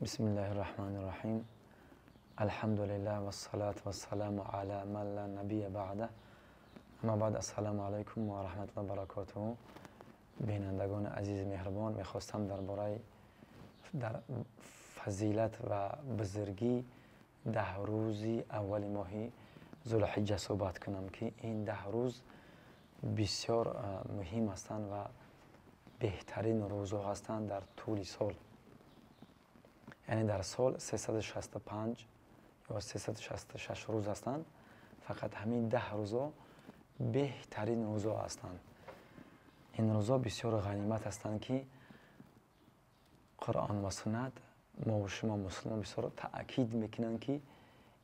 بسم الله الرحمن الرحیم. الحمد لله و الصلاة و السلام علی من لا نبی بعده. اما بعد، السلام علیکم و رحمت الله و برکاته. بینندگان عزیز مهربان، میخواستم در فضیلت و بزرگی 10 روزی اول ماه ذوالحجه صحبت کنم که این 10 روز بسیار مهم هستند و بهترین روزها هستند در طول سال. یعنی در سال 365 یا 366 روز هستند، فقط همین 10 روزها بهترین روزها هستند. این روزها بسیار غنیمت هستند که قرآن و سنت ما و شما مسلمان بسیار تأکید میکنند که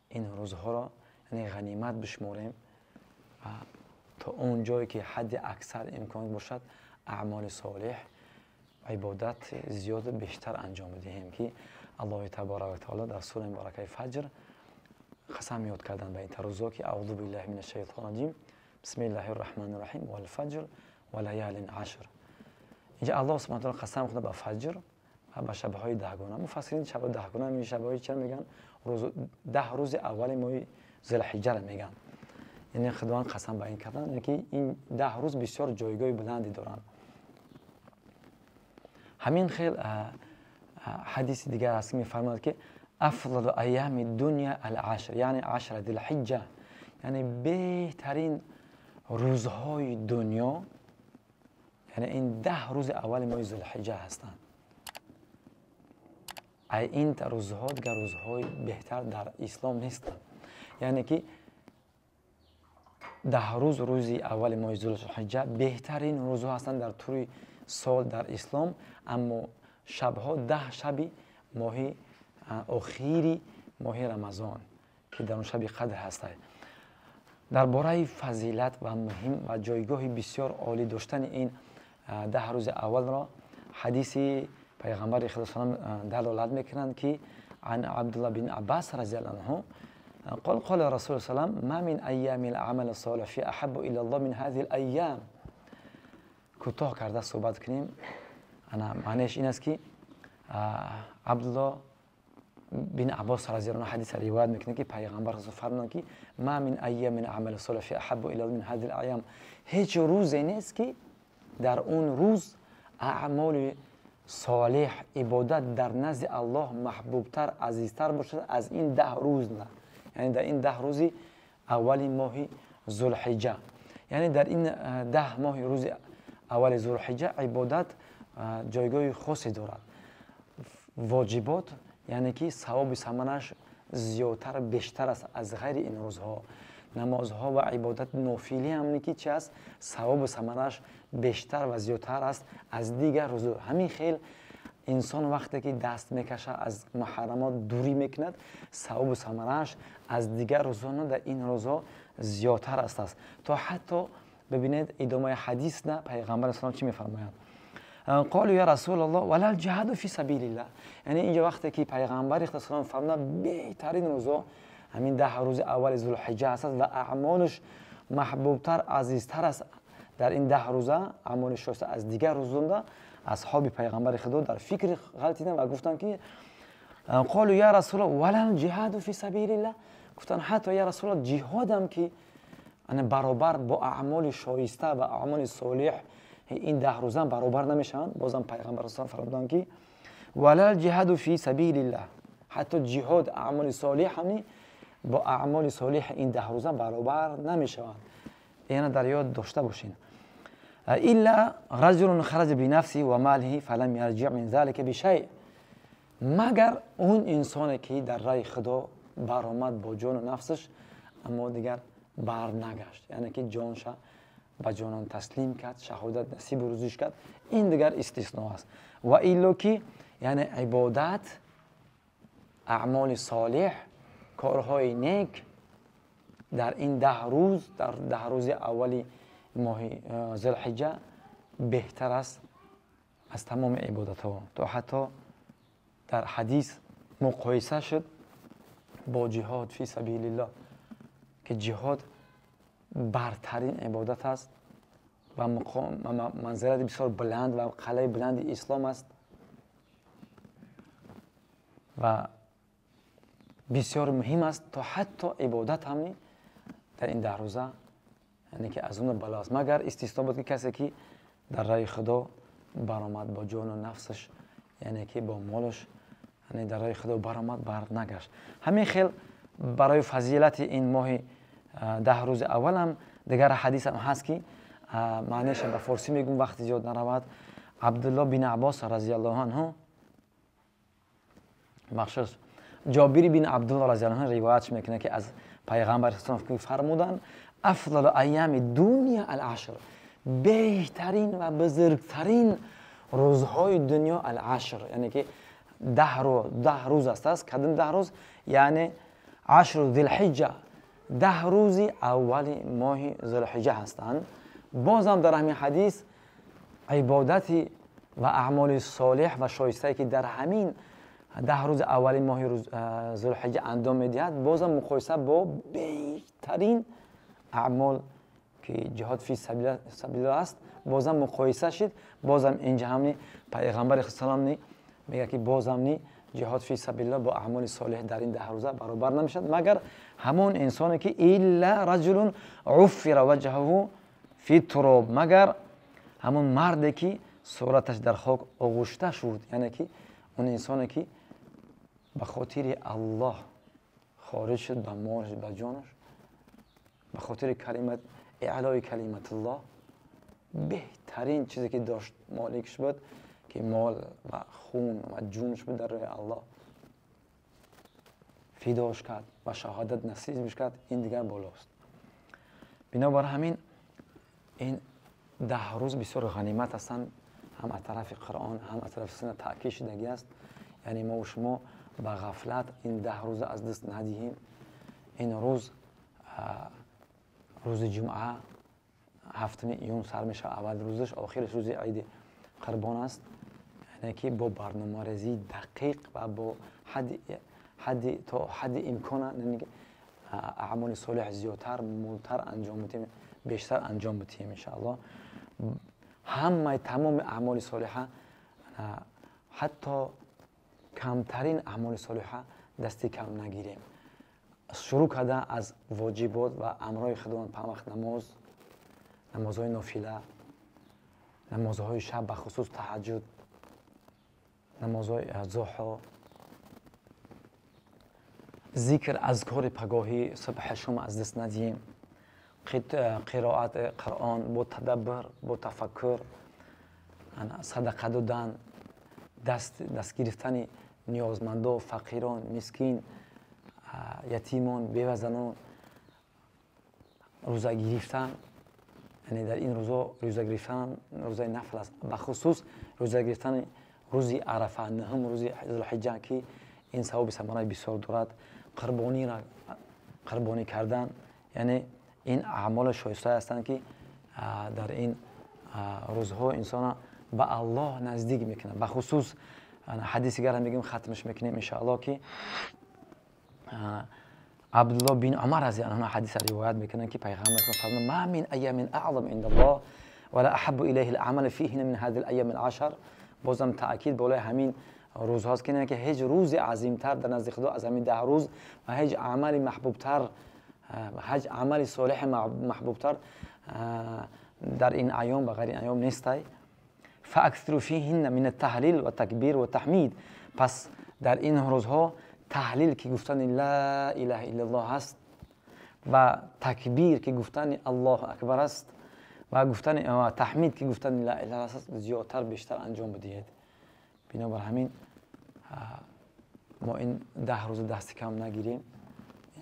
این روزها را یعنی غنیمت بشماریم و تا اون جایی که حد اکثر امکان باشد اعمال صالح عبادت زیاد بیشتر انجام بدهیم که الله تبارک و تعالی در سوره مبارکه فجر قسم یاد کردن به این روزها که اعوذ بالله من الشیطان الرجیم بسم الله الرحمن الرحیم والفجر وليال عشر. اینجا الله سبحانه و تعالی قسم خورده به فجر و به شب‌های دهگانه. مفسرین شب دهگانه می شب‌های چرا میگن؟ 10 روز اول ماه ذوالحجه را میگن. یعنی خداوند قسم به این کردن یعنی که این 10 روز بسیار جایگاه بلندی دارند. همین خیلی حدیث دیگر هست که میفرماید که افضل ایام دنیا العشر، یعنی 10 ذوالحجه، یعنی بهترین روزهای دنیا یعنی این 10 روز اول ماه ذوالحجه هستند. این روزها دیگر روزهای بهتر در اسلام نیستند. یعنی که 10 روز روزی اول ماه ذوالحجه بهترین روزها هستند در طول سال در اسلام، اما شبها 10 شب ماه اخیری ماه رمضان که در اون شب قدر هست. درباره فضیلت و مهم و جایگاه بسیار عالی داشتن این 10 روز اول را حدیث پیغمبر خدا صلی الله علیه و آله دلالت میکنند که عن عبدالله بن عباس رضی الله عنه قال رسول الله ما من ایام العمل الصالح فی احب الى الله من هذه الايام. کوتاه کرده صحبت کنیم. معنیش این است که عبدالله بن عباس رضی الله عنه حدیث روایت میکنه که پیغمبر رسول فرمودند که ما من ایام العمل الصالح فی احب الى الله من هذه الايام. هیچ روزی نیست که در اون روز اعمال صالح عبادت در نزد الله محبوبتر عزیزتر باشد از این 10 روز. نه، یعنی در این 10 روز اول ماه ذوالحجه، یعنی در این 10 ماه روز اول ذوالحجه عبادت جایگاه خاصی دارد. واجبات یعنی که ثواب ثمرش زیادتر بیشتر است از غیر این روزها. نمازها و عبادت نافلی هم که چه است ثواب ثمرش بیشتر و زیادتر است از دیگر روزها. همین خیل انسان وقتی که دست میکشه از محرمات دوری میکند ثواب ثمرش از دیگر روزها در این روزها زیادتر است. تا حتی ببینید ادامه حدیث نه پیغمبر اسلام چی میفرمایند؟ قالوا یا رسول الله ولا الجهاد فی سبیل الله. یعنی اینجا وقتی که پیغمبر اسلام فرمود بهترین روزها همین 10 روز اول ذوالحجه است و اعمالش محبوبتر عزیزتر است در این 10 روزه اعمالش است از دیگر روزها. اصحاب پیغمبر خدا در فکر غلطیدن و گفتن که قالوا یا رسول الله ولا الجهاد فی سبیل الله. گفتن حتی یا رسول الله جهاد هم که برابر با اعمال شایسته و اعمال صالح این 10 روزه برابر نمیشن. بازم پیغمبر اسلام فرمودند که ولا الجهاد فی سبیل الله، حتی جهاد اعمال صالح هم با اعمال صالح این 10 روزه برابر نمیشوند. اینا در یاد داشته باشین. الا رجل خرج بنفسه و ماله فلم یرجع من ذلك بشیء، مگر اون انسانی که در راه خدا برآمد با جان و نفسش اما دیگر بر نگشت، یعنی که جانش به جانان تسلیم کرد، شهادت نصیب روزش کرد، این دیگر استثناء است. و الا که یعنی عبادت اعمال صالح کارهای نیک در این 10 روز در 10 روز اولی ماه ذوالحجه بهتر است از تمام عبادت ها. تا حتی در حدیث مقایسه شد با جهاد فی سبیل الله که جهاد برترین عبادت است و منزلت بسیار بلند و قلعه بلند اسلام است. و بسیار مهم است تا حتی عبادت هم در این 10 روزه یعنی که از اون بالاست، مگر استثنا بود که کسی که در راه خدا برآمد با جان و نفسش، یعنی که با مالش یعنی در راه خدا برآمد بر نگشت. همین خیل برای فضیلت این ماه 10 روز اول هم دیگر حدیث هم هست که معنیش به فارسی میگم وقتی زیاد نرود. عبدالله بن عباس رضی الله عنه مخصوص جابر بن عبدالله رضی الله عنه روایت میکنه که از پیغمبر اسلام فرمودن افضل ایام دنیا العشر، بهترین و بزرگترین روزهای دنیا العشر، یعنی که 10 روز است. کدام 10 روز؟ یعنی 10 ذی الحجه، 10 روزی اول ماه ذی الحجه هستند. بازم در همین حدیث عبادتی و اعمال صالح و شایسته که در همین 10 روز اول ماه ذی الحجه انجام میدهد، بازم مقایسه با بهترین اعمال که جهاد فی سبیل الله است، بازم مقایسه شد. بازم اینجا هم پیغمبر اسلام میگه که بازم جهاد فی سبیل الله با اعمال صالح در این 10 روزه برابر نمیشد، مگر همون انسانی که الا رجل عفر وجهه فی التراب، مگر همون مردی که صورتش در خاک آغشته شد، یعنی که اون انسانی که به خاطر الله خارج شد به مالش به جانش، به خاطر کلمت اعلای کلمت الله، بهترین چیزی که داشت مالکش بود که مال و خون و جونش بود در راه الله فداش کرد و شهادت نصیبش کرد، این دیگر بالاست. بنابر همین این 10 روز بسیار غنیمت هستند، هم از طرف قرآن هم از طرف سنت تاکید شدگی است. یعنی ما و شما به غفلت این 10 روز از دست ندهیم. این روز جمعه 7 ایون سر میشه، اول روزش، آخرش روز عید قربان است. یعنی که با برنامه‌ریزی دقیق و با حد امکان اعمال صالح زیادتر مولتر انجام بدیم، بیشتر انجام بدیم ان شاء الله. همه تمام اعمال صالحه، حتی کمترین اعمال صالحه دستی کم نگیریم. شروع کرده از واجبات و امرای خداوند، پنج وقت نماز، نمازهای نافله، نمازهای شب به خصوص تهجد، نمازهای ضحی، ذکر اذکار پگاهی صبح شام از دست ندهیم، قرائت قرآن با تدبر با تفکر، صدقه دادن، دست گرفتن نیازمندان، فقیران، مسکین، یتیمان، بیوه‌زنان، روزه گرفتن. یعنی در این روزه گرفتن روزه نفل است، به خصوص روزه گرفتن روز عرفه، نهم روز ذی الحجه که این ثواب ثمره بسیار دارد. قربانی کردن، یعنی این اعمال شایسته هستند که در این روزها انسان به الله نزدیک میکنه. به خصوص حدیث دیگر هم میگیم ختمش میکنیم ان شاء الله که عبدالله بن عمر رضی الله عنه حدیث روایت میکنه که پیغمبر فرمود ما من ایام اعظم عند الله ولا احب الیه العمل فیهن من هذه الايام العشر. بازم تاکید بالای همین روزهاست که هیچ روز عظیمتر در نزد خدا از همین 10 روز و هیچ عمل محبوبتر، هیچ عمل صالح محبوبتر در این ایام و غیر این ایام نیست. فاکثروا فیهن من التهلیل و تکبیر و تحمید. پس در این روزها تحلیل که گفتن لا اله الا الله است و تکبیر که گفتن الله اکبر است و گفتن تحمید که گفتن لا اله الا الله است زیادتر بیشتر انجام بدهید. بنابر همین ما این 10 روز دست کم نگیریم،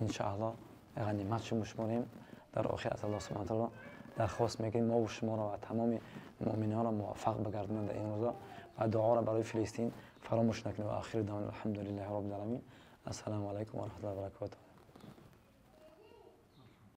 ان شاء الله غنیمت شما بشماریم. در آخر از الله سبحانه و تعالی درخواست میکنیم ما و شما را و تمام مؤمنان را موفق بگردونند در این روزا و دعا را برای فلسطین فراموش نکنید. و آخر دعوانا الحمدلله رب العالمین. السلام علیکم و رحمت الله و برکاته.